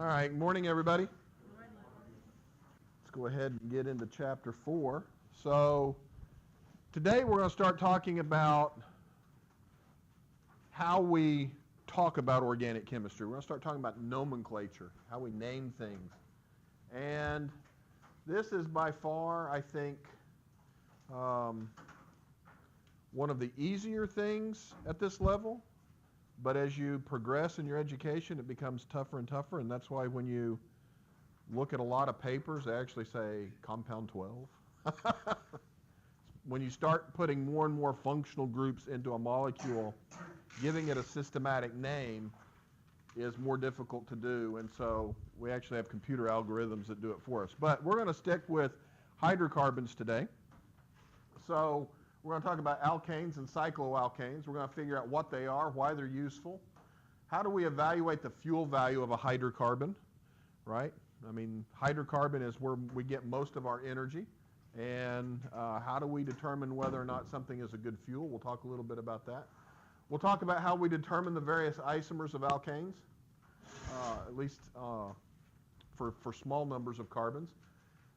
All right, good morning, everybody. Let's go ahead and get into chapter 4. So today we're going to start talking about how we talk about organic chemistry. We're going to start talking about nomenclature, how we name things. And this is by far, I think, one of the easier things at this level. But as you progress in your education, it becomes tougher and tougher, and that's why when you look at a lot of papers, they actually say compound 12. When you start putting more and more functional groups into a molecule, giving it a systematic name is more difficult to do, and so we actually have computer algorithms that do it for us. But we're going to stick with hydrocarbons today. So we're going to talk about alkanes and cycloalkanes. We're going to figure out what they are, why they're useful. How do we evaluate the fuel value of a hydrocarbon, right? I mean, hydrocarbon is where we get most of our energy. And how do we determine whether or not something is a good fuel? We'll talk a little bit about that. We'll talk about how we determine the various isomers of alkanes, at least for small numbers of carbons.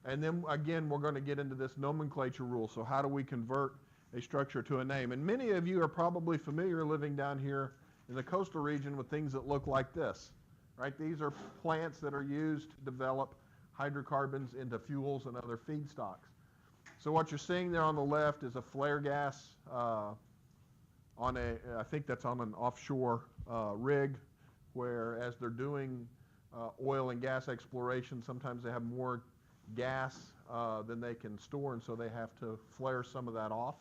And then, again, we're going to get into this nomenclature rule. So how do we convert a structure to a name? And many of you are probably familiar living down here in the coastal region with things that look like this, right? These are plants that are used to develop hydrocarbons into fuels and other feedstocks. So what you're seeing there on the left is a flare gas I think that's on an offshore rig, where as they're doing oil and gas exploration, sometimes they have more gas than they can store, and so they have to flare some of that off,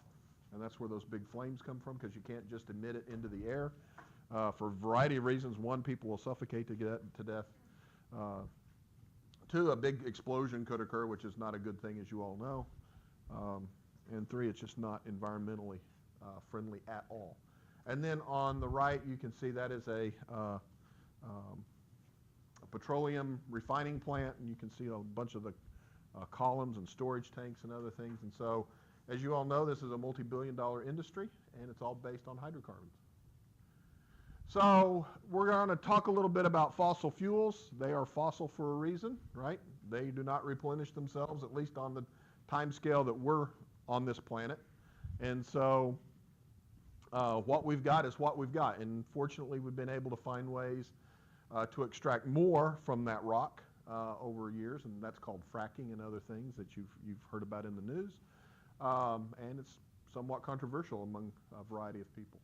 and that's where those big flames come from, because you can't just emit it into the air for a variety of reasons. One, people will suffocate to death. Two, a big explosion could occur, which is not a good thing, as you all know. And three, it's just not environmentally friendly at all. And then on the right, you can see that is a petroleum refining plant, and you can see a bunch of the columns and storage tanks and other things. And so, as you all know, this is a multi-billion-dollar industry, and it's all based on hydrocarbons. So we're going to talk a little bit about fossil fuels. They are fossil for a reason, right? They do not replenish themselves, at least on the time scale that we're on this planet. And so what we've got is what we've got. And fortunately, we've been able to find ways to extract more from that rock over years, and that's called fracking and other things that you've heard about in the news. And it's somewhat controversial among a variety of people.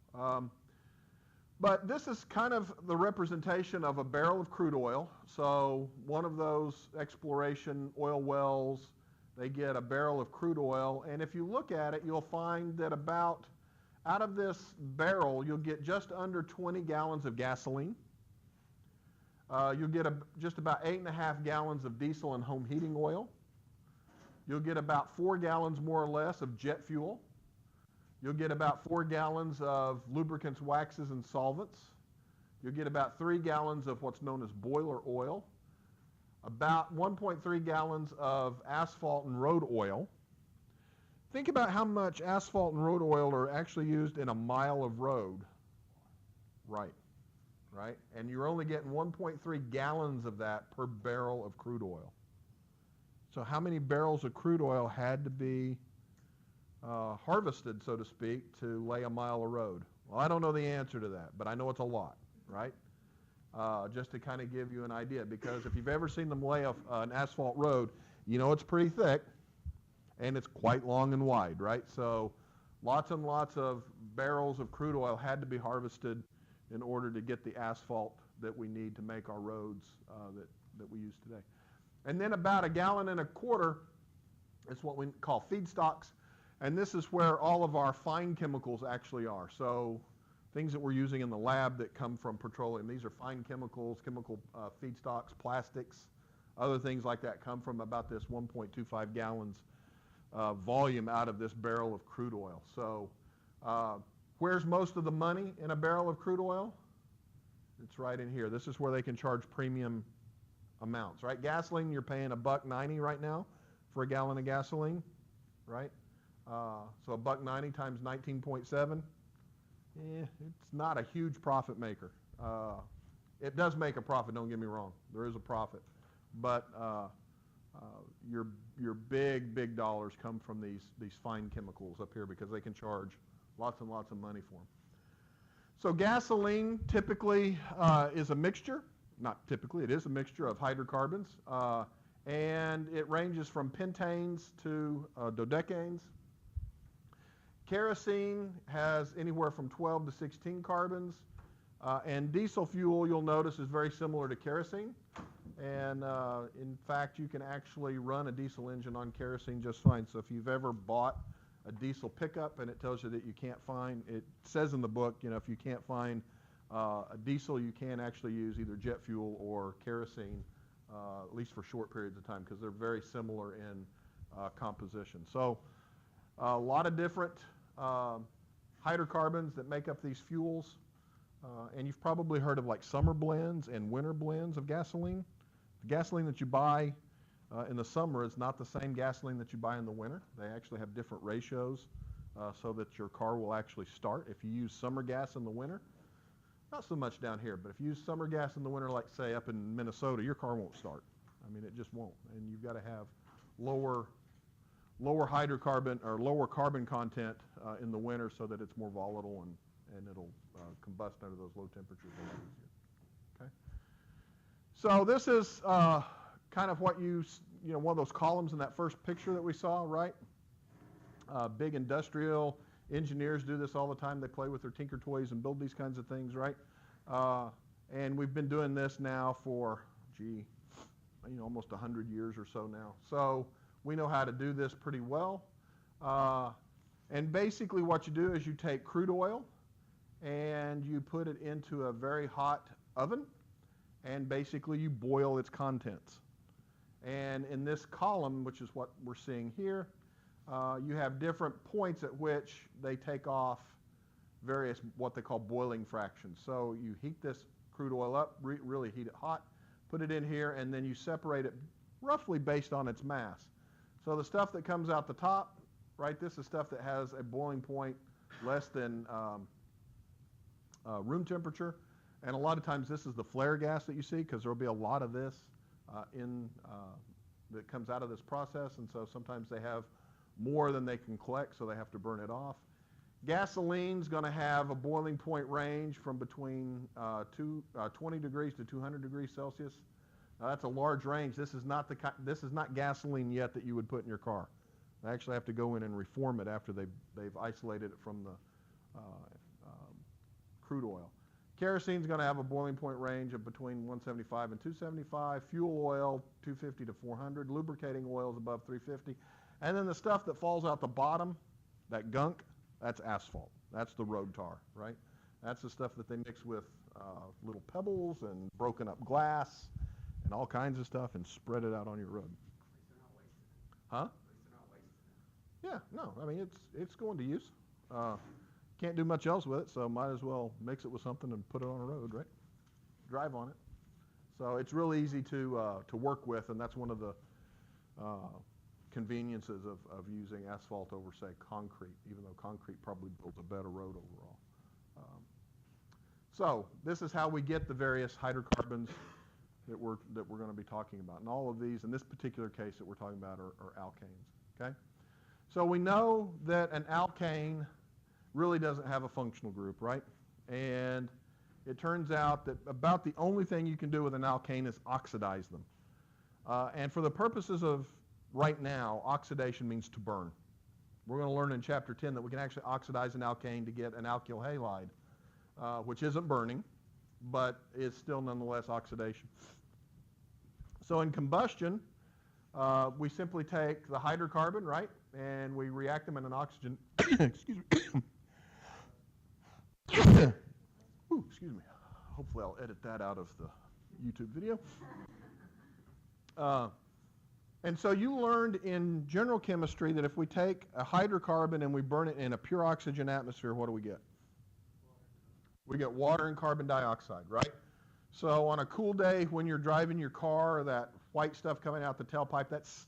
But this is kind of the representation of a barrel of crude oil. So one of those exploration oil wells, they get a barrel of crude oil, and if you look at it, you'll find that out of this barrel, you'll get just under 20 gallons of gasoline. You'll get just about 8.5 gallons of diesel and home heating oil. You'll get about 4 gallons more or less of jet fuel. You'll get about 4 gallons of lubricants, waxes, and solvents. You'll get about 3 gallons of what's known as boiler oil. About 1.3 gallons of asphalt and road oil. Think about how much asphalt and road oil are actually used in a mile of road. Right. And you're only getting 1.3 gallons of that per barrel of crude oil. So how many barrels of crude oil had to be harvested, so to speak, to lay a mile of road? Well, I don't know the answer to that, but I know it's a lot, right? Just to kind of give you an idea, because if you've ever seen them lay an asphalt road, you know it's pretty thick, and it's quite long and wide, right? So lots and lots of barrels of crude oil had to be harvested in order to get the asphalt that we need to make our roads that we use today. And then about 1.25 gallons is what we call feedstocks, and this is where all of our fine chemicals actually are. So things that we're using in the lab that come from petroleum, these are fine chemicals, chemical feedstocks, plastics, other things like that come from about this 1.25 gallons volume out of this barrel of crude oil. So where's most of the money in a barrel of crude oil? It's right in here. This is where they can charge premium amounts, right? Gasoline, you're paying $1.90 right now for a gallon of gasoline, right? So $1.90 times 19.7, it's not a huge profit maker. It does make a profit, don't get me wrong. There is a profit. But your big dollars come from these fine chemicals up here because they can charge lots and lots of money for them. So gasoline typically is a mixture. Not typically, it is a mixture of hydrocarbons. And it ranges from pentanes to dodecanes. Kerosene has anywhere from 12 to 16 carbons. And diesel fuel, you'll notice, is very similar to kerosene. And in fact, you can actually run a diesel engine on kerosene just fine. So if you've ever bought a diesel pickup and it tells you that you can't find, it says in the book, if you can't find a diesel, you can actually use either jet fuel or kerosene, at least for short periods of time, because they're very similar in composition. So a lot of different hydrocarbons that make up these fuels. And you've probably heard of like summer blends and winter blends of gasoline. The gasoline that you buy in the summer is not the same gasoline that you buy in the winter. They actually have different ratios so that your car will actually start. If you use summer gas in the winter, not so much down here, but if you use summer gas in the winter, like say up in Minnesota, your car won't start. I mean, it just won't. And you've got to have lower hydrocarbon or lower carbon content in the winter so that it's more volatile and it'll combust under those low temperatures a lot easier. Okay. So this is kind of what one of those columns in that first picture that we saw, right? Big industrial engineers do this all the time. They play with their Tinker Toys and build these kinds of things, right? And we've been doing this now for, almost 100 years or so now. So we know how to do this pretty well. And basically what you do is you take crude oil and you put it into a very hot oven, and basically you boil its contents. And in this column, which is what we're seeing here, you have different points at which they take off various what they call boiling fractions. So you heat this crude oil up, really heat it hot, put it in here, and then you separate it roughly based on its mass. So the stuff that comes out the top, right, this is stuff that has a boiling point less than room temperature. And a lot of times this is the flare gas that you see, because there will be a lot of this that comes out of this process. And so sometimes they have more than they can collect, so they have to burn it off. Gasoline's going to have a boiling point range from between 20 degrees to 200 degrees Celsius. Now that's a large range. This is not gasoline yet that you would put in your car. They actually have to go in and reform it after they've isolated it from the crude oil. Kerosene's going to have a boiling point range of between 175 and 275. Fuel oil, 250 to 400. Lubricating oils above 350. And then the stuff that falls out the bottom, that gunk, that's asphalt. That's the road tar, right? That's the stuff that they mix with little pebbles and broken up glass and all kinds of stuff and spread it out on your road. Huh? Yeah, no, I mean, it's going to use. Can't do much else with it, so might as well mix it with something and put it on a road, right? Drive on it. So it's really easy to work with, and that's one of the conveniences of using asphalt over, say, concrete, even though concrete probably builds a better road overall. So this is how we get the various hydrocarbons that we're going to be talking about. And all of these, in this particular case that we're talking about, are alkanes, okay? So we know that an alkane really doesn't have a functional group, right? And it turns out that about the only thing you can do with an alkane is oxidize them. And for the purposes of right now, oxidation means to burn. We're going to learn in Chapter 10 that we can actually oxidize an alkane to get an alkyl halide, which isn't burning, but is still nonetheless oxidation. So in combustion, we simply take the hydrocarbon, right, and we react them in an oxygen, excuse me, ooh, excuse me. Hopefully I'll edit that out of the YouTube video. And so you learned in general chemistry that if we take a hydrocarbon and we burn it in a pure oxygen atmosphere, what do we get? We get water and carbon dioxide, right? So on a cool day when you're driving your car, that white stuff coming out the tailpipe, that's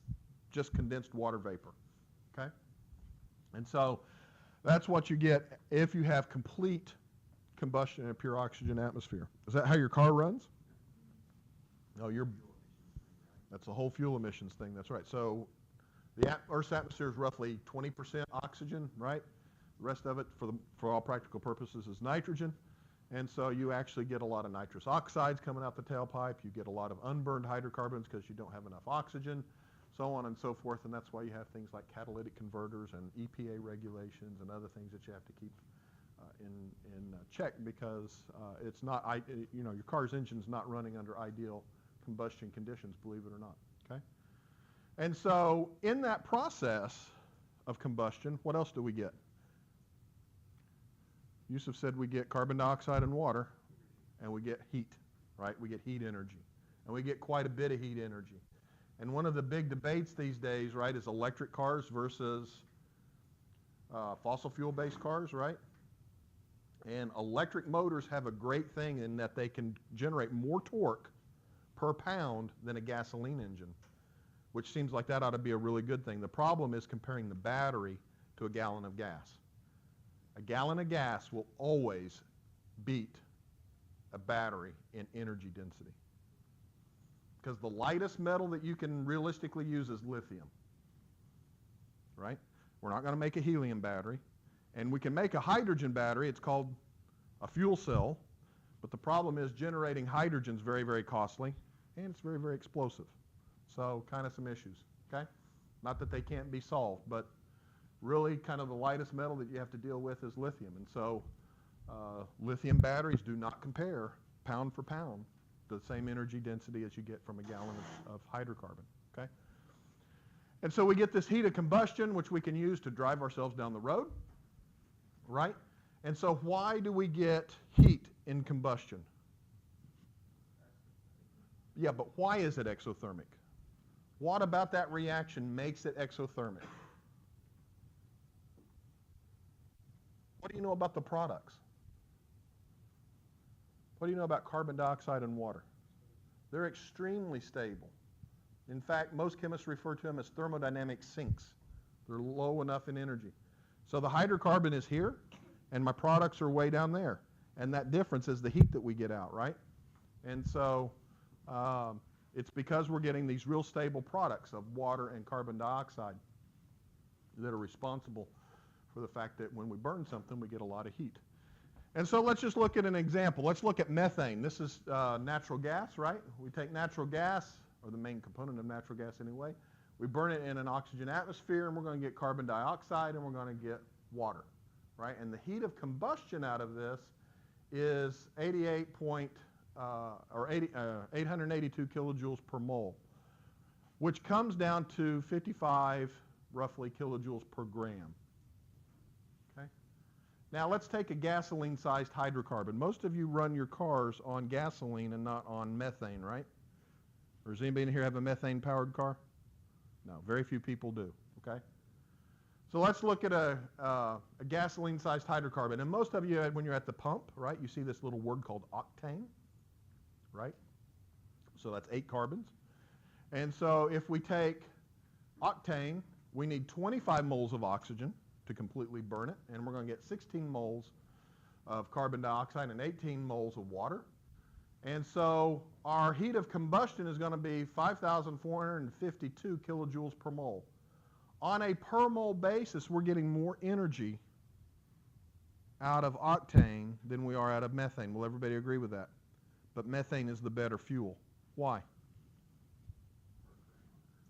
just condensed water vapor, okay? And so that's what you get if you have complete combustion in a pure oxygen atmosphere. Is that how your car runs? No, that's the whole fuel emissions thing. That's right. So the Earth's atmosphere is roughly 20% oxygen, right? The rest of it, for all practical purposes, is nitrogen. And so you actually get a lot of nitrous oxides coming out the tailpipe. You get a lot of unburned hydrocarbons because you don't have enough oxygen, so on and so forth. And that's why you have things like catalytic converters and EPA regulations and other things that you have to keep in check, because it's not, your car's engine's not running under ideal combustion conditions, believe it or not, okay? And so in that process of combustion, what else do we get? Yusuf said we get carbon dioxide and water, and we get heat, right? We get heat energy, and we get quite a bit of heat energy. And one of the big debates these days, right, is electric cars versus fossil fuel-based cars, right? And electric motors have a great thing in that they can generate more torque per pound than a gasoline engine, which seems like that ought to be a really good thing. The problem is comparing the battery to a gallon of gas. A gallon of gas will always beat a battery in energy density, because the lightest metal that you can realistically use is lithium, right? We're not going to make a helium battery. And we can make a hydrogen battery. It's called a fuel cell. But the problem is generating hydrogen is very, very costly, and it's very, very explosive. So kind of some issues, okay? Not that they can't be solved, but really kind of the lightest metal that you have to deal with is lithium. And so lithium batteries do not compare pound for pound to the same energy density as you get from a gallon of hydrocarbon, okay? And so we get this heat of combustion, which we can use to drive ourselves down the road, right? And so why do we get heat in combustion? Yeah, but why is it exothermic? What about that reaction makes it exothermic? What do you know about the products? What do you know about carbon dioxide and water? They're extremely stable. In fact, most chemists refer to them as thermodynamic sinks. They're low enough in energy. So the hydrocarbon is here, and my products are way down there. And that difference is the heat that we get out, right? And so it's because we're getting these real stable products of water and carbon dioxide that are responsible for the fact that when we burn something, we get a lot of heat. And so let's just look at an example. Let's look at methane. This is natural gas, right? We take natural gas, or the main component of natural gas anyway. We burn it in an oxygen atmosphere, and we're going to get carbon dioxide, and we're going to get water, right? And the heat of combustion out of this is 882 kilojoules per mole, which comes down to 55, roughly, kilojoules per gram. Okay? Now let's take a gasoline-sized hydrocarbon. Most of you run your cars on gasoline and not on methane, right? Or does anybody in here have a methane-powered car? No, very few people do, okay? So let's look at a gasoline-sized hydrocarbon. And most of you, when you're at the pump, right, you see this little word called octane, right? So that's 8 carbons. And so if we take octane, we need 25 moles of oxygen to completely burn it, and we're going to get 16 moles of carbon dioxide and 18 moles of water. And so our heat of combustion is going to be 5,452 kilojoules per mole. On a per mole basis, we're getting more energy out of octane than we are out of methane. Will everybody agree with that? But methane is the better fuel. Why?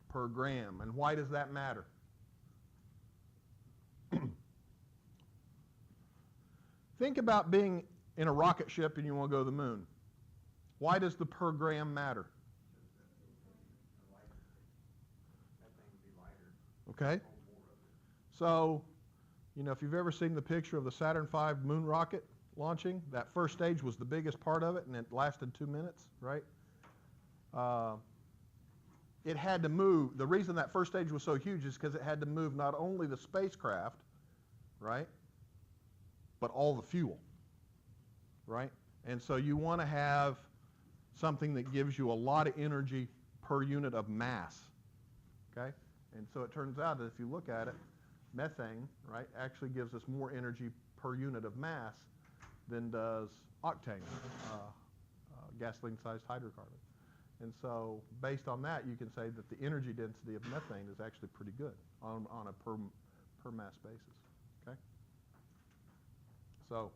Per gram. And why does that matter? Think about being in a rocket ship and you want to go to the moon. Why does the per gram matter? Okay? So, if you've ever seen the picture of the Saturn V moon rocket launching, that first stage was the biggest part of it, and it lasted 2 minutes, right? It had to move. The reason that first stage was so huge is because it had to move not only the spacecraft, right, but all the fuel, right? And so you want to have something that gives you a lot of energy per unit of mass, okay? And so it turns out that if you look at it, methane, right, actually gives us more energy per unit of mass than does octane, gasoline-sized hydrocarbon. And so based on that, you can say that the energy density of methane is actually pretty good on a per mass basis, okay? So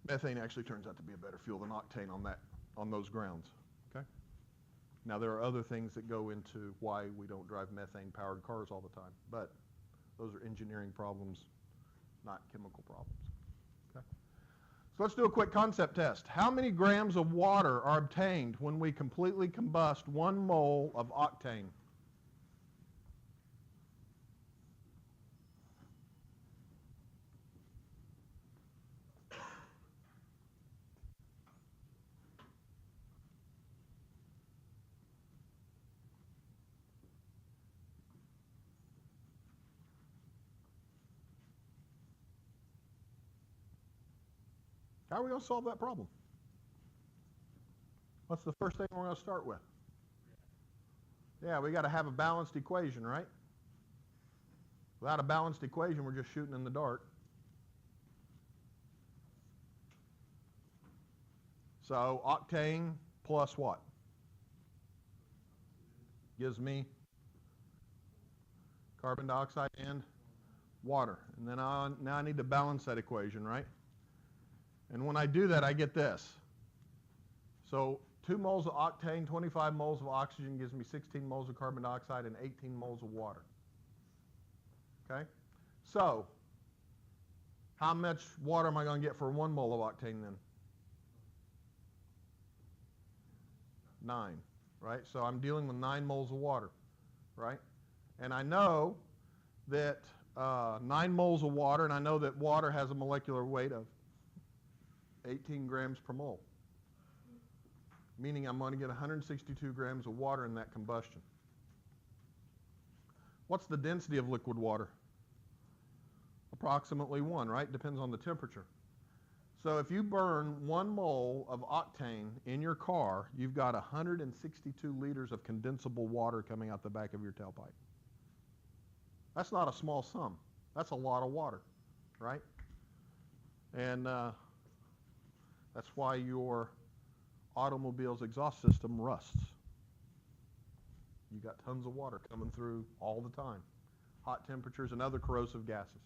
methane actually turns out to be a better fuel than octane on those grounds, okay? Now there are other things that go into why we don't drive methane-powered cars all the time, but those are engineering problems, not chemical problems, okay? So let's do a quick concept test. How many grams of water are obtained when we completely combust 1 mole of octane? How are we going to solve that problem? What's the first thing we're going to start with? Yeah, we got to have a balanced equation, right? Without a balanced equation, we're just shooting in the dark. So octane plus what? Gives me carbon dioxide and water. And then now I need to balance that equation, right? And when I do that, I get this. So 2 moles of octane, 25 moles of oxygen gives me 16 moles of carbon dioxide and 18 moles of water. Okay? So how much water am I going to get for 1 mole of octane then? 9, right? So I'm dealing with 9 moles of water, right? And I know that 9 moles of water, and I know that water has a molecular weight of 18 grams per mole, meaning I'm going to get 162 grams of water in that combustion. What's the density of liquid water? Approximately 1, right? Depends on the temperature. So if you burn 1 mole of octane in your car, you've got 162 liters of condensable water coming out the back of your tailpipe. That's not a small sum. That's a lot of water, right? And that's why your automobile's exhaust system rusts. You got tons of water coming through all the time. Hot temperatures and other corrosive gases.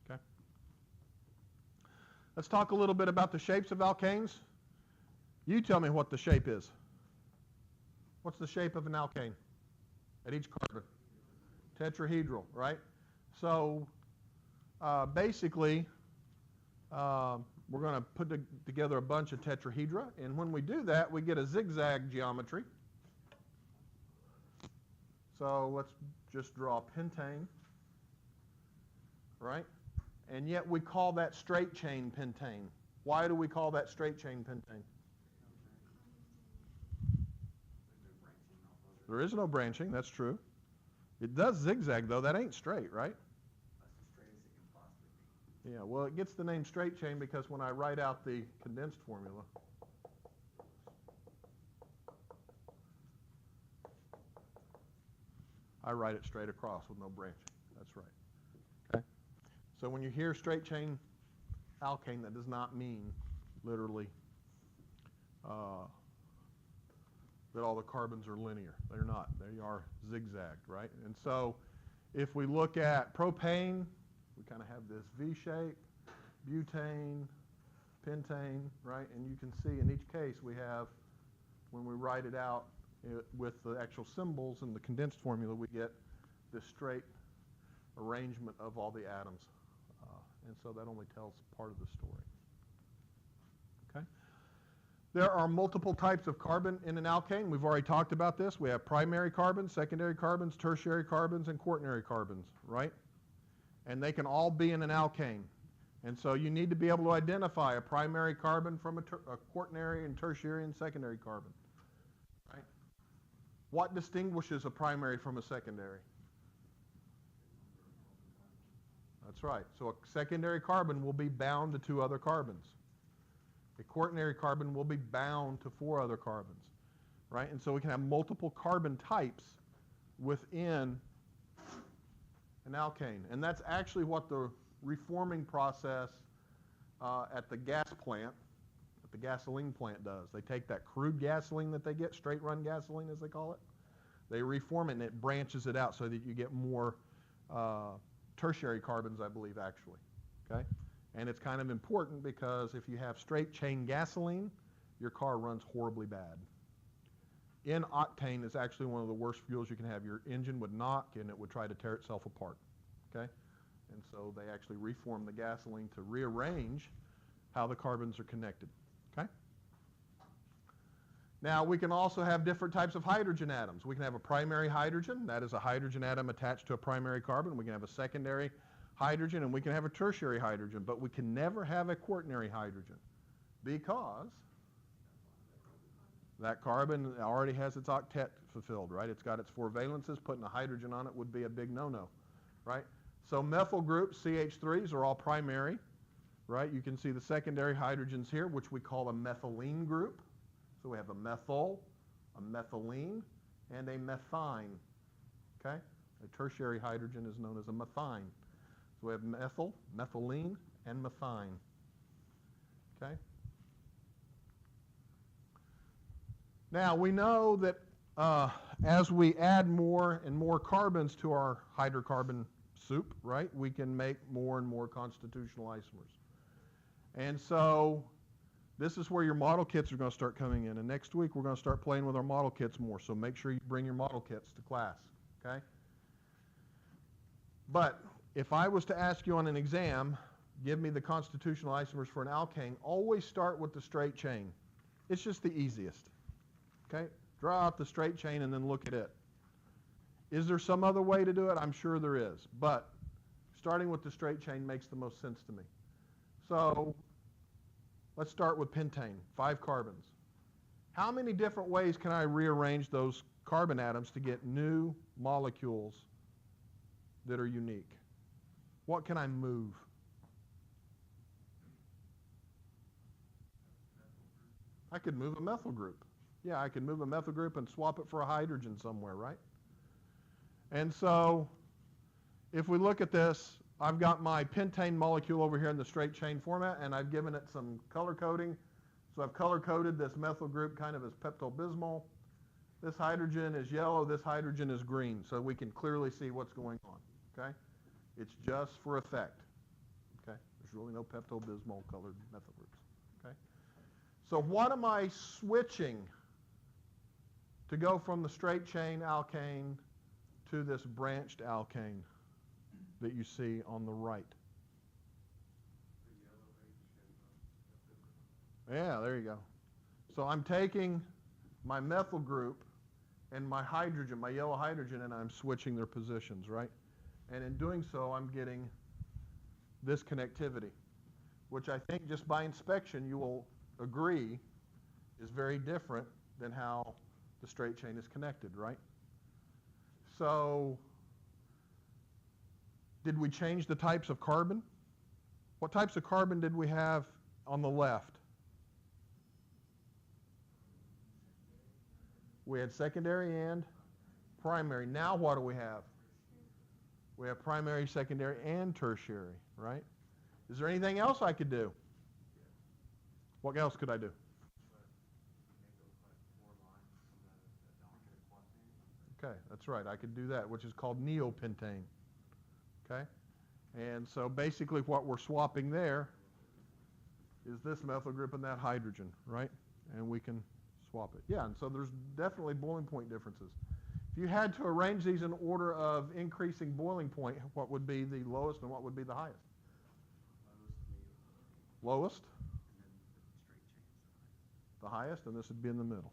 Okay? Let's talk a little bit about the shapes of alkanes. You tell me what the shape is. What's the shape of an alkane at each carbon? Tetrahedral, right? So basically, we're going to put together a bunch of tetrahedra, and when we do that, we get a zigzag geometry. So let's just draw a pentane, right? And yet we call that straight chain pentane. Why do we call that straight chain pentane? There is no branching, that's true. It does zigzag, though. That ain't straight, right? That's as straight as it can possibly be. Yeah, well, it gets the name straight chain because when I write out the condensed formula, I write it straight across with no branching. That's right. Okay? So when you hear straight chain alkane, that does not mean literally that all the carbons are linear. They're not. They are zigzagged, right? And so if we look at propane, we kind of have this V shape, butane, pentane, right? And you can see in each case we have, when we write it out with the actual symbols in the condensed formula, we get this straight arrangement of all the atoms. And so that only tells part of the story. Okay? There are multiple types of carbon in an alkane. We've already talked about this. We have primary carbons, secondary carbons, tertiary carbons, and quaternary carbons, right? And they can all be in an alkane. And so you need to be able to identify a primary carbon from a quaternary and tertiary and secondary carbon, right? What distinguishes a primary from a secondary? That's right. So a secondary carbon will be bound to 2 other carbons. A quaternary carbon will be bound to 4 other carbons, right? And so we can have multiple carbon types within an alkane. And that's actually what the reforming process at the gas plant, what the gasoline plant does. They take that crude gasoline that they get, straight run gasoline as they call it, they reform it and it branches it out so that you get more tertiary carbons, I believe, actually. Okay? And it's kind of important because if you have straight chain gasoline, your car runs horribly bad. N-octane is actually one of the worst fuels you can have. Your engine would knock and it would try to tear itself apart. Okay? And so they actually reform the gasoline to rearrange how the carbons are connected. Okay? Now, we can also have different types of hydrogen atoms. We can have a primary hydrogen. That is a hydrogen atom attached to a primary carbon. We can have a secondary hydrogen, and we can have a tertiary hydrogen. But we can never have a quaternary hydrogen because that carbon already has its octet fulfilled, right? It's got its 4 valences. Putting a hydrogen on it would be a big no-no, right? So methyl groups, CH3s, are all primary, right? You can see the secondary hydrogens here, which we call a methylene group. So we have a methyl, a methylene, and a methine, okay? A tertiary hydrogen is known as a methine. So we have methyl, methylene, and methine, okay? Now, we know that as we add more and more carbons to our hydrocarbon soup, right, we can make more and more constitutional isomers. And so this is where your model kits are going to start coming in. And next week, we're going to start playing with our model kits more. So make sure you bring your model kits to class, okay? But if I was to ask you on an exam, give me the constitutional isomers for an alkane, always start with the straight chain. It's just the easiest, okay? Draw out the straight chain and then look at it. Is there some other way to do it? I'm sure there is. But starting with the straight chain makes the most sense to me. So let's start with pentane, 5 carbons. How many different ways can I rearrange those carbon atoms to get new molecules that are unique? What can I move? I could move a methyl group. Yeah, I could move a methyl group and swap it for a hydrogen somewhere, right? And so if we look at this, I've got my pentane molecule over here in the straight chain format, and I've given it some color coding. So I've color coded this methyl group kind of as Pepto-Bismol. This hydrogen is yellow, this hydrogen is green, so we can clearly see what's going on, okay? It's just for effect, okay? There's really no Pepto-Bismol colored methyl groups, okay? So what am I switching to go from the straight chain alkane to this branched alkane that you see on the right? Yeah, there you go. So I'm taking my methyl group and my hydrogen, my yellow hydrogen, and I'm switching their positions, right? And in doing so, I'm getting this connectivity, which I think just by inspection you will agree is very different than how the straight chain is connected, right? So did we change the types of carbon? What types of carbon did we have on the left? We had secondary and primary. Now what do we have? We have primary, secondary, and tertiary, right? Is there anything else I could do? What else could I do? Okay, that's right. I could do that, which is called neopentane. Okay? And so basically what we're swapping there is this methyl group and that hydrogen, right? And we can swap it. Yeah, and so there's definitely boiling point differences. If you had to arrange these in order of increasing boiling point, what would be the lowest and what would be the highest? Lowest. The highest, and this would be in the middle.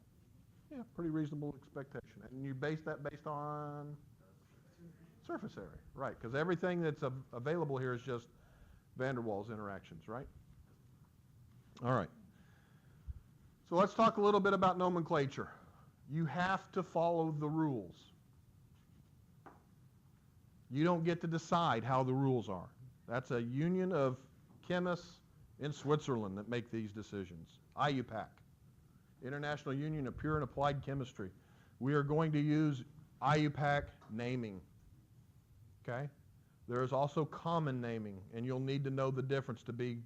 Yeah, pretty reasonable expectation. And you base that based on surface area, right? Because everything that's available here is just van der Waals interactions, right? All right. So let's talk a little bit about nomenclature. You have to follow the rules. You don't get to decide how the rules are. That's a union of chemists in Switzerland that make these decisions. IUPAC, International Union of Pure and Applied Chemistry. We are going to use IUPAC naming, okay? There is also common naming, and you'll need to know the difference to be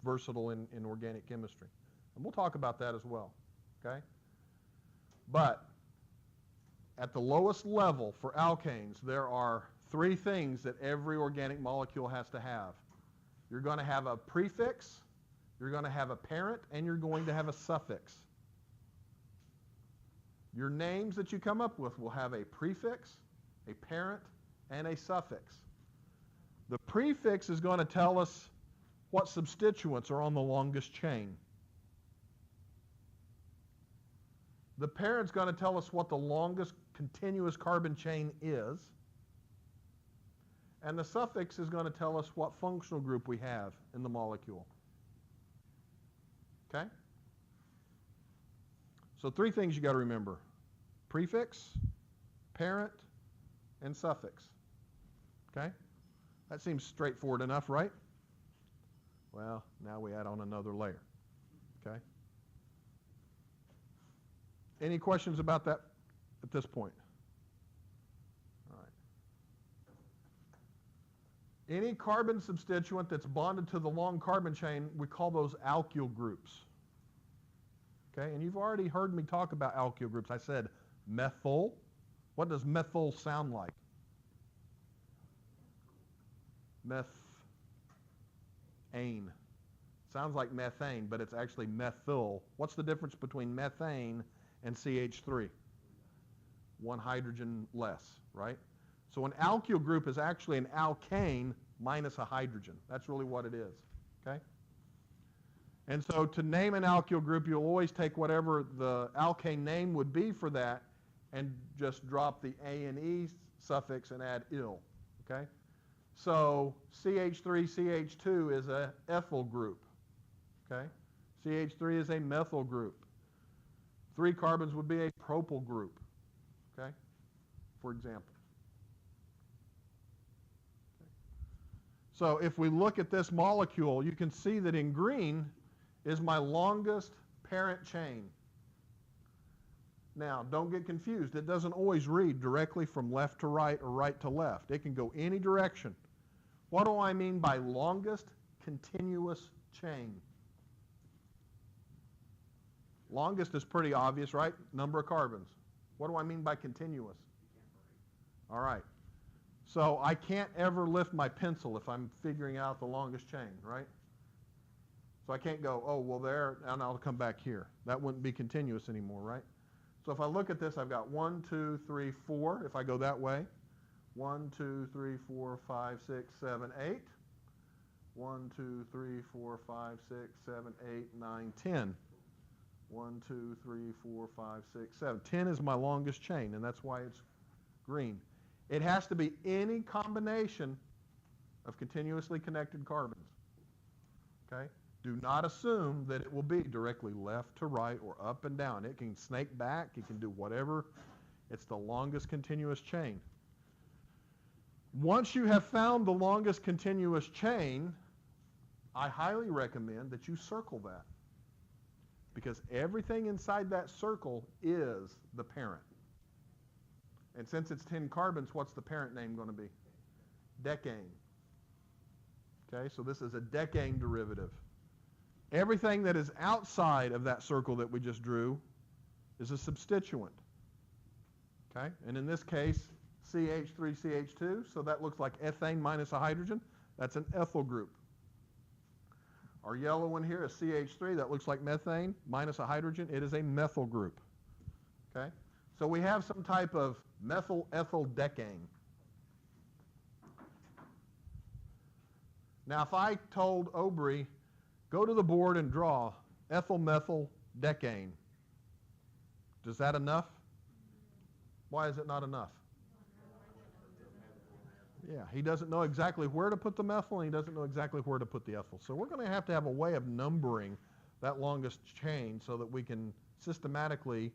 versatile in organic chemistry. And we'll talk about that as well, okay? But at the lowest level for alkanes, there are three things that every organic molecule has to have. You're going to have a prefix, you're going to have a parent, and you're going to have a suffix. Your names that you come up with will have a prefix, a parent, and a suffix. The prefix is going to tell us what substituents are on the longest chain. The parent's going to tell us what the longest continuous carbon chain is. And the suffix is going to tell us what functional group we have in the molecule. Okay? So three things you got to remember. Prefix, parent, and suffix. Okay? That seems straightforward enough, right? Well, now we add on another layer. Okay? Any questions about that at this point? All right. Any carbon substituent that's bonded to the long carbon chain, we call those alkyl groups. Okay? And you've already heard me talk about alkyl groups. I said methyl. What does methyl sound like? Methane. Sounds like methane, but it's actually methyl. What's the difference between methane and CH3? One hydrogen less, right? So an alkyl group is actually an alkane minus a hydrogen. That's really what it is, okay? And so to name an alkyl group, you'll always take whatever the alkane name would be for that and just drop the A and E suffix and add -il, okay? So CH3, CH2 is a ethyl group, okay? CH3 is a methyl group. 3 carbons would be a propyl group, okay, for example. Okay. So if we look at this molecule, you can see that in green is my longest parent chain. Now, don't get confused. It doesn't always read directly from left to right or right to left. It can go any direction. What do I mean by longest continuous chain? Longest is pretty obvious, right? Number of carbons. What do I mean by continuous? All right. So I can't ever lift my pencil if I'm figuring out the longest chain, right? So I can't go, oh, well, there, and I'll come back here. That wouldn't be continuous anymore, right? So if I look at this, I've got 1, 2, 3, 4. If I go that way, 1, 2, 3, 4, 5, 6, 7, 8. 1, 2, 3, 4, 5, 6, 7, 8, 9, 10. 1, 2, 3, 4, 5, 6, 7. 10 is my longest chain, and that's why it's green. It has to be any combination of continuously connected carbons. Okay? Do not assume that it will be directly left to right or up and down. It can snake back. It can do whatever. It's the longest continuous chain. Once you have found the longest continuous chain, I highly recommend that you circle that, because everything inside that circle is the parent. And since it's 10 carbons, what's the parent name going to be? Decane. Okay, so this is a decane derivative. Everything that is outside of that circle that we just drew is a substituent. Okay, and in this case, CH3CH2, so that looks like ethane minus a hydrogen. That's an ethyl group. Our yellow one here is CH3. That looks like methane minus a hydrogen. It is a methyl group. Okay, so we have some type of methyl ethyl decane. Now, if I told Aubrey, go to the board and draw ethyl methyl decane, is that enough? Why is it not enough? Yeah, he doesn't know exactly where to put the methyl, and he doesn't know exactly where to put the ethyl. So we're going to have a way of numbering that longest chain so that we can systematically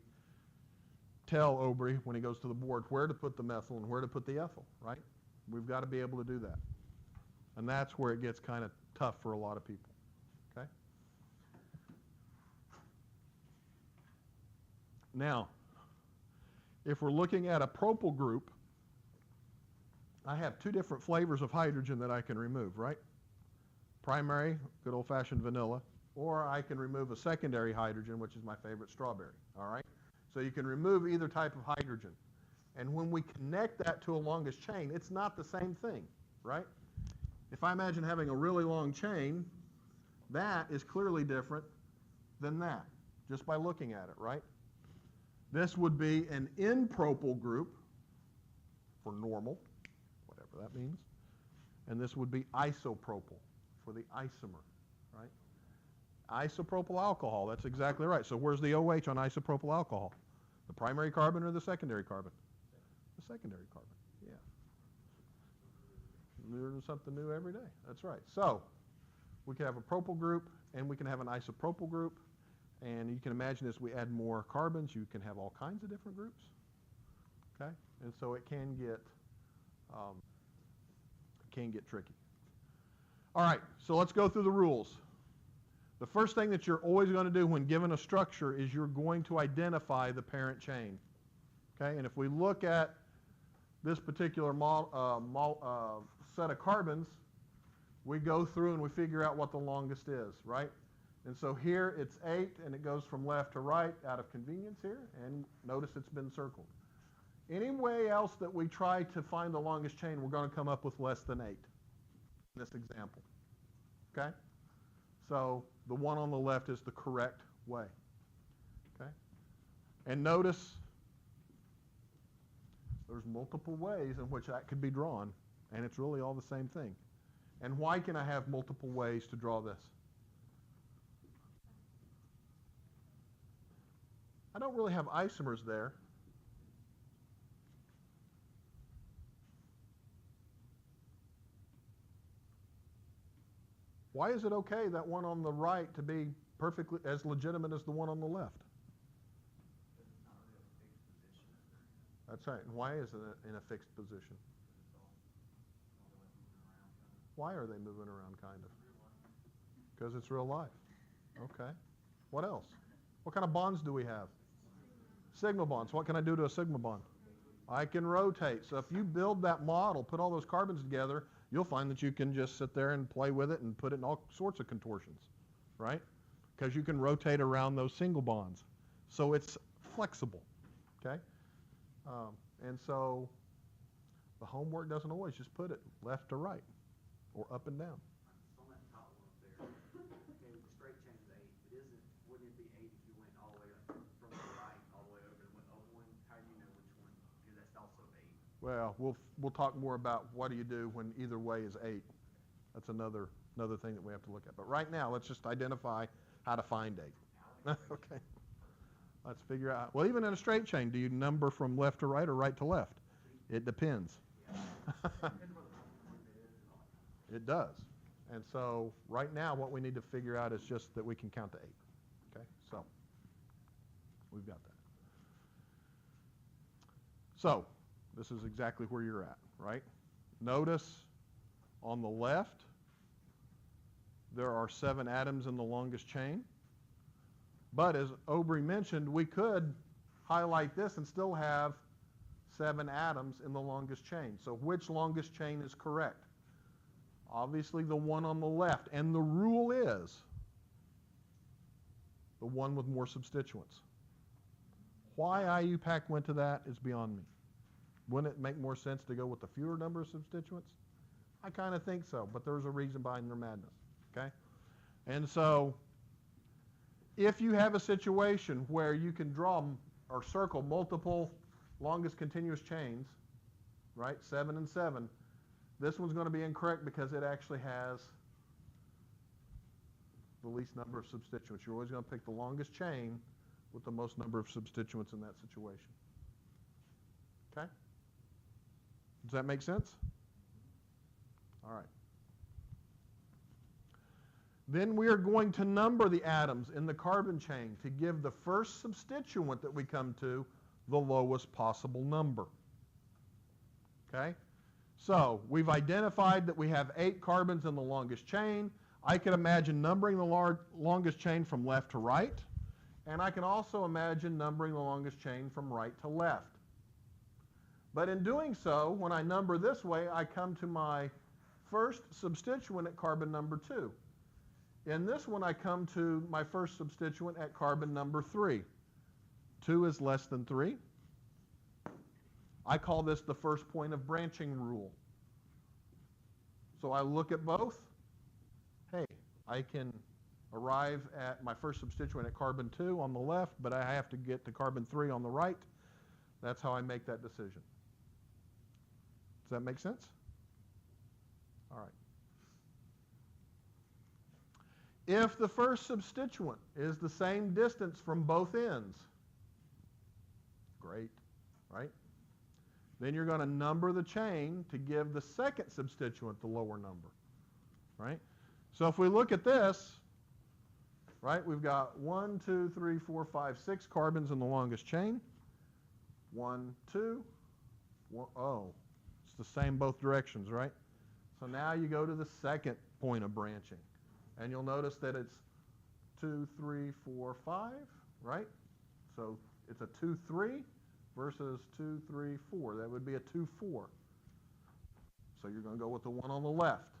tell Aubrey when he goes to the board where to put the methyl and where to put the ethyl, right? We've got to be able to do that. And that's where it gets kind of tough for a lot of people, okay? Now, if we're looking at a propyl group, I have 2 different flavors of hydrogen that I can remove, right? primary, good old-fashioned vanilla, or I can remove a secondary hydrogen, which is my favorite, strawberry, all right? So you can remove either type of hydrogen. And when we connect that to a longest chain, it's not the same thing, right? If I imagine having a really long chain, that is clearly different than that, just by looking at it, right? This would be an N-propyl group for normal, whatever that means. And this would be isopropyl for the isomer, right? Isopropyl alcohol, that's exactly right. So where's the OH on isopropyl alcohol? The primary carbon or the secondary carbon? The secondary carbon, yeah. Learn something new every day, that's right. So we can have a propyl group and we can have an isopropyl group. And you can imagine as we add more carbons, you can have all kinds of different groups, okay? And so it can get tricky. All right, so let's go through the rules. The first thing that you're always going to do when given a structure is you're going to identify the parent chain, okay? And if we look at this particular set of carbons, we go through and we figure out what the longest is, right? And so here it's 8, and it goes from left to right out of convenience here, and notice it's been circled. Any way else that we try to find the longest chain, we're going to come up with less than 8 in this example, okay? So the one on the left is the correct way, okay? And notice there's multiple ways in which that could be drawn, and it's really all the same thing. And why can I have multiple ways to draw this? I don't really have isomers there. Why is it okay that one on the right to be perfectly as legitimate as the one on the left? That's right. And why is it in a fixed position? Why are they moving around, kind of? Because it's real life. Okay. What else? What kind of bonds do we have? Sigma bonds. What can I do to a sigma bond? I can rotate. So if you build that model, put all those carbons together, you'll find that you can just sit there and play with it and put it in all sorts of contortions, right? Because you can rotate around those single bonds. So it's flexible, okay? And so the homework doesn't always just put it left to right or up and down. So on that top one up there, okay, the straight chain's 8. Wouldn't it be 8 if you went all the way up from the right all the way over and went up one? How do you know which one? Because that's also 8. Well, we'll talk more about what do you do when either way is 8. That's another thing that we have to look at. But right now, let's just identify how to find 8. Okay. Let's figure out. Well, even in a straight chain, do you number from left to right or right to left? It depends. It does. And so right now, what we need to figure out is just that we can count to 8. Okay, so we've got that. So this is exactly where you're at, right? Notice on the left, there are 7 atoms in the longest chain. But as Aubrey mentioned, we could highlight this and still have 7 atoms in the longest chain. So which longest chain is correct? Obviously the one on the left. And the rule is the one with more substituents. Why IUPAC went to that is beyond me. Wouldn't it make more sense to go with the fewer number of substituents? I kind of think so, but there's a reason behind their madness, okay? And so if you have a situation where you can draw or circle multiple longest continuous chains, right, 7 and 7, this one's going to be incorrect because it actually has the least number of substituents. You're always going to pick the longest chain with the most number of substituents in that situation. Okay? Does that make sense? All right. Then we are going to number the atoms in the carbon chain to give the first substituent that we come to the lowest possible number. Okay? So we've identified that we have 8 carbons in the longest chain. I can imagine numbering the longest chain from left to right. And I can also imagine numbering the longest chain from right to left. But in doing so, when I number this way, I come to my first substituent at carbon number 2. In this one, I come to my first substituent at carbon number 3. 2 is less than 3. I call this the first point of branching rule. So I look at both. Hey, I can arrive at my first substituent at carbon 2 on the left, but I have to get to carbon 3 on the right. That's how I make that decision. Does that make sense? All right. If the first substituent is the same distance from both ends, great, right? Then you're going to number the chain to give the second substituent the lower number, right? So if we look at this, right, we've got 1, 2, 3, 4, 5, 6 carbons in the longest chain. 1, 2, 1, oh, it's the same both directions, right? So now you go to the second point of branching. And you'll notice that it's 2, 3, 4, 5, right? So it's a 2, 3 versus 2, 3, 4. That would be a 2, 4. So you're going to go with the one on the left.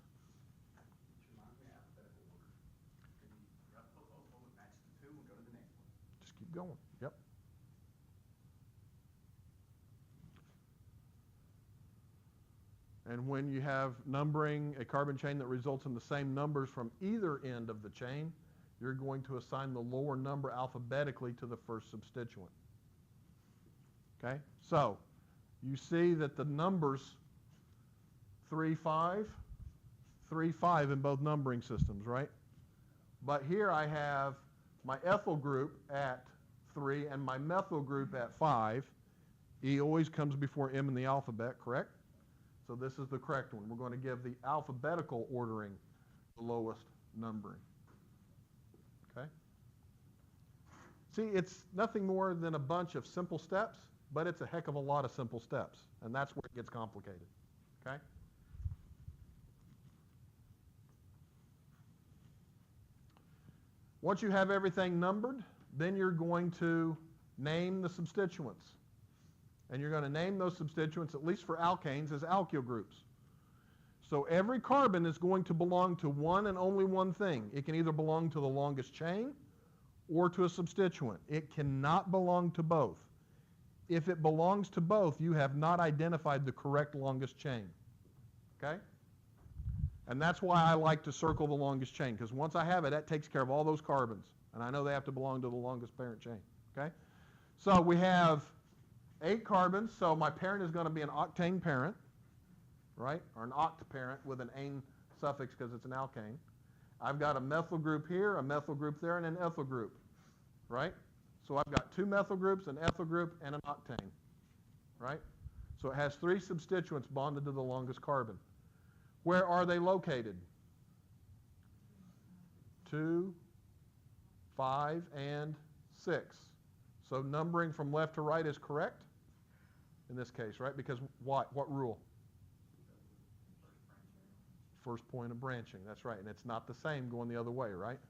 Which reminds me of alphabetical order. You have to put both of them, match the 2, and go to the next one. Just keep going. Yep. And when you have numbering a carbon chain that results in the same numbers from either end of the chain, you're going to assign the lower number alphabetically to the first substituent. Okay? So you see that the numbers 3, 5, 3, 5 in both numbering systems, right? But here I have my ethyl group at 3 and my methyl group at 5. E always comes before M in the alphabet, correct? So this is the correct one. We're going to give the alphabetical ordering the lowest numbering. Okay? See, it's nothing more than a bunch of simple steps, but it's a heck of a lot of simple steps, and that's where it gets complicated. Okay? Once you have everything numbered, then you're going to name the substituents. And you're going to name those substituents, at least for alkanes, as alkyl groups. So every carbon is going to belong to one and only one thing. It can either belong to the longest chain or to a substituent. It cannot belong to both. If it belongs to both, you have not identified the correct longest chain. Okay? And that's why I like to circle the longest chain, because once I have it, that takes care of all those carbons. And I know they have to belong to the longest parent chain. Okay? So we have 8 carbons, so my parent is going to be an octane parent, right? Or an oct parent with an ane suffix because it's an alkane. I've got a methyl group here, a methyl group there, and an ethyl group, right? So I've got 2 methyl groups, an ethyl group, and an octane, right? So it has 3 substituents bonded to the longest carbon. Where are they located? 2, 5, and 6. So numbering from left to right is correct in this case, right? Because what? What rule? First point of branching. That's right. And it's not the same going the other way, right?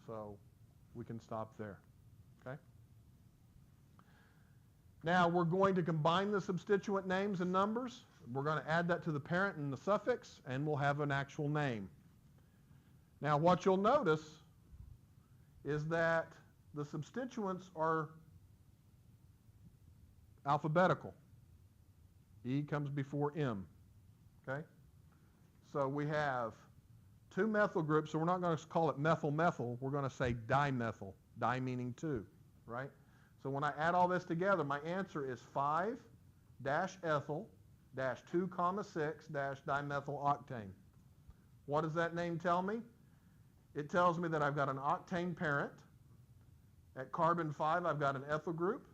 So we can stop there. Okay? Now we're going to combine the substituent names and numbers. We're going to add that to the parent and the suffix, and we'll have an actual name. Now what you'll notice is that the substituents are alphabetical. E comes before M. Okay? So we have 2 methyl groups, so we're not going to call it methyl-methyl. We're going to say dimethyl, di meaning 2, right? So when I add all this together, my answer is 5-ethyl-2, 6-dimethyl octane. What does that name tell me? It tells me that I've got an octane parent. At carbon 5, I've got an ethyl group.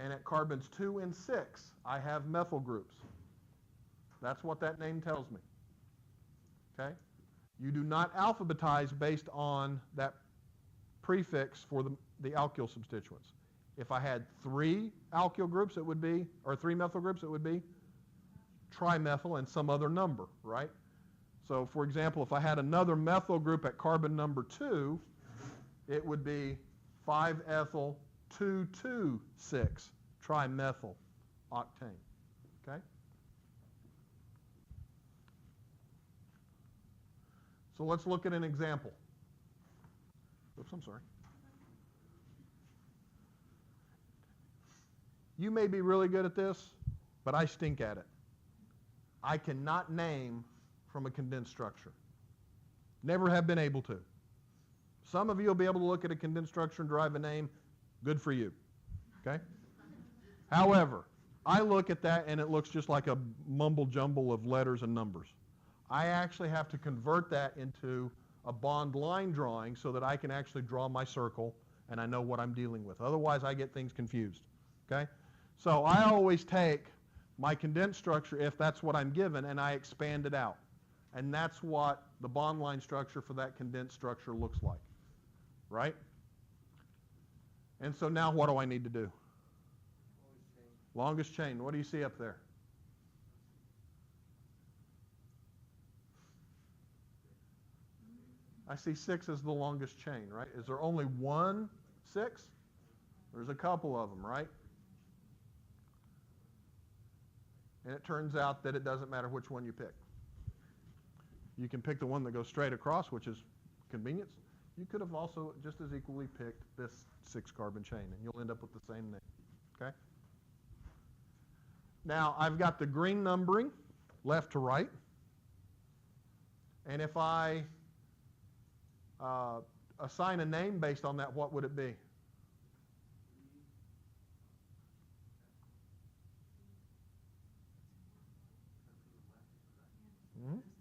And at carbons 2 and 6, I have methyl groups. That's what that name tells me. Okay? You do not alphabetize based on that prefix for the alkyl substituents. If I had 3 alkyl groups, it would be, or 3 methyl groups, it would be trimethyl and some other number, right? So, for example, if I had another methyl group at carbon number 2, it would be 5-ethyl 2,2,6 trimethyl octane. Okay? So let's look at an example. Oops, I'm sorry. You may be really good at this, but I stink at it. I cannot name from a condensed structure. Never have been able to. Some of you will be able to look at a condensed structure and derive a name. Good for you. Okay? However, I look at that and it looks just like a mumble jumble of letters and numbers. I actually have to convert that into a bond line drawing so that I can actually draw my circle and I know what I'm dealing with. Otherwise, I get things confused. Okay? So I always take my condensed structure, if that's what I'm given, and I expand it out. And that's what the bond line structure for that condensed structure looks like. Right? And so now what do I need to do? Longest chain. What do you see up there? I see 6 as the longest chain, right? Is there only one 6? There's a couple of them, right? And it turns out that it doesn't matter which one you pick. You can pick the one that goes straight across, which is convenience. You could have also just as equally picked this 6-carbon chain, and you'll end up with the same name. Okay? Now, I've got the green numbering left to right. And if I assign a name based on that, what would it be?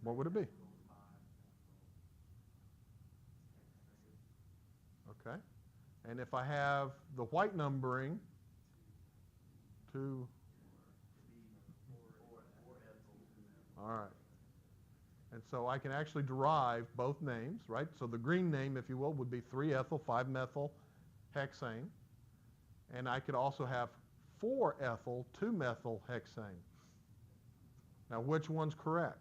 What would it be? Okay. And if I have the white numbering, 2. All right. And so I can actually derive both names, right? So the green name, if you will, would be 3-ethyl, 5-methyl hexane. And I could also have 4-ethyl, 2-methyl hexane. Now, which one's correct?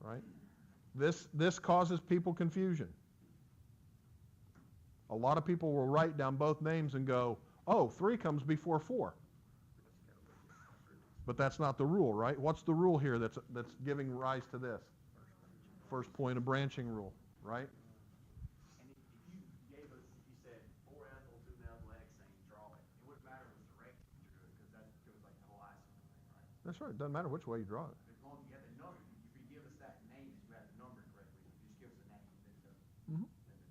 Right? This causes people confusion. A lot of people will write down both names and go, oh, 3 comes before 4. But that's not the rule, right? What's the rule here that's giving rise to this? First point of branching rule, right? And if you gave us, you said 4-ethyl, 2-methyl hexane, draw it. It wouldn't matter which direction you drew it, because that goes like the whole isomer thing, right? That's right. It doesn't matter which way you draw it. As long as you have the number, if you give us that name, if you have the number correctly, if you just give us a name, then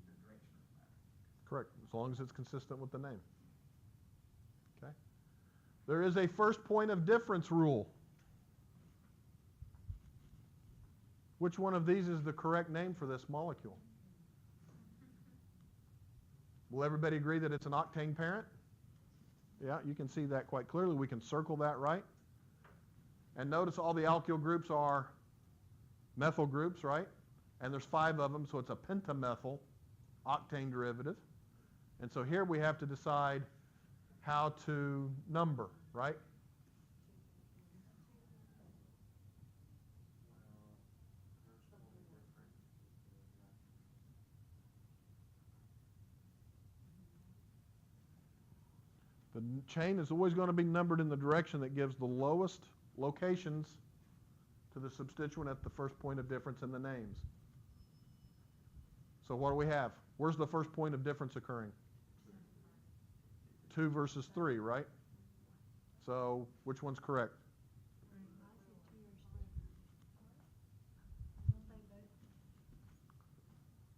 the direction doesn't matter. Correct, as long as it's consistent with the name. Okay. There is a first point of difference rule. Which one of these is the correct name for this molecule? Will everybody agree that it's an octane parent? Yeah, you can see that quite clearly. We can circle that, right? And notice all the alkyl groups are methyl groups, right? And there's 5 of them, so it's a pentamethyl octane derivative. And so here we have to decide how to number, right? The chain is always going to be numbered in the direction that gives the lowest locations to the substituent at the first point of difference in the names. So what do we have? Where's the first point of difference occurring? 2 versus 3, right? So which one's correct?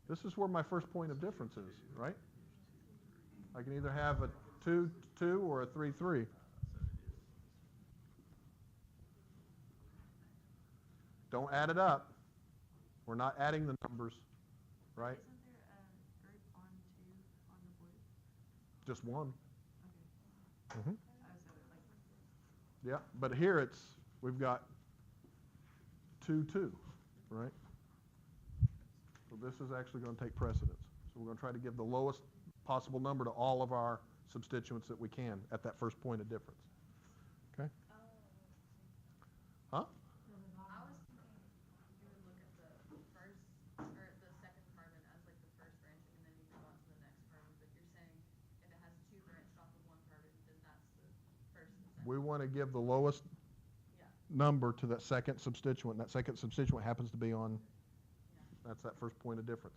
This is where my first point of difference is, right? I can either have a 2-2 or a 3-3. Don't add it up. We're not adding the numbers, right? Isn't there a group on 2 on the blue? Just one. Okay. Mm-hmm. So like. Yeah, but here we've got 2-2, right? So this is actually going to take precedence. So we're going to try to give the lowest possible number to all of our substituents that we can at that first point of difference. Okay? Huh? I was thinking you would look at the first or the second carbon as like the first branching, and then you move on to the next carbon. But you're saying if it has 2 branched off of 1 carbon, then that's the first and second. We want to give the lowest Yeah. number to that second substituent. And that second substituent happens to be on, Yeah. that's that first point of difference.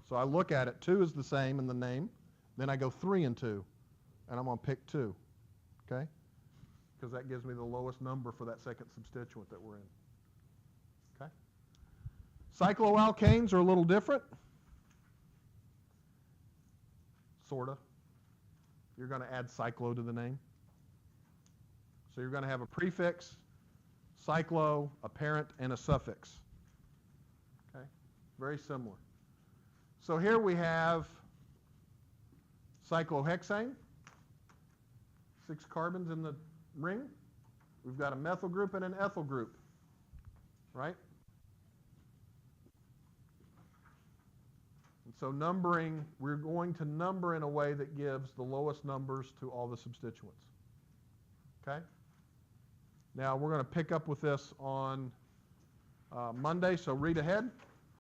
So I look at it, 2 is the same in the name. Then I go 3 and 2, and I'm going to pick 2, okay? Because that gives me the lowest number for that second substituent that we're in, okay? Cycloalkanes are a little different, sort of. You're going to add cyclo to the name. So you're going to have a prefix, cyclo, a parent, and a suffix. Okay? Very similar. So here we have cyclohexane, 6 carbons in the ring. We've got a methyl group and an ethyl group, right? And so numbering, we're going to number in a way that gives the lowest numbers to all the substituents. Okay? Now we're going to pick up with this on Monday, so read ahead.